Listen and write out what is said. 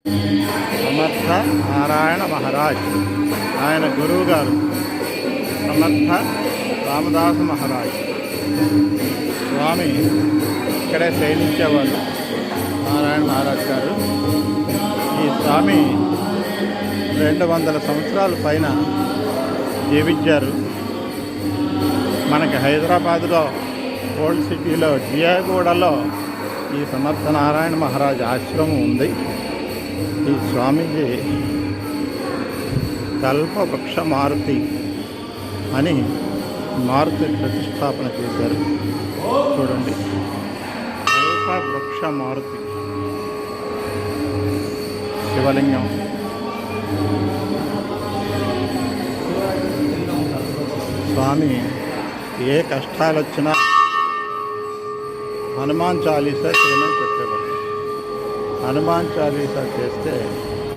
సమర్థ నారాయణ మహారాజ్, ఆయన గురువు గారు సమర్థ రామదాసు మహారాజ్. స్వామి ఇక్కడే శయనించేవాళ్ళు నారాయణ మహారాజ్ గారు. ఈ స్వామి 200 సంవత్సరాల పైన జీవించారు. మనకి హైదరాబాదులో ఓల్డ్ సిటీలో జియాగూడలో ఈ సమర్థ నారాయణ మహారాజ్ ఆశ్రమం ఉంది. ఈ స్వామీజీ కల్పవృక్ష మారుతి అని మారుతి ప్రతిష్టాపన చేశారు. చూడండి, కల్పవృక్ష మారుతి శివలింగం. స్వామి ఏ కష్టాలు వచ్చినా హనుమాన్ చాలీసా చేయమని చెప్పేవారు. హనుమాన్ చాలీసా చేస్తే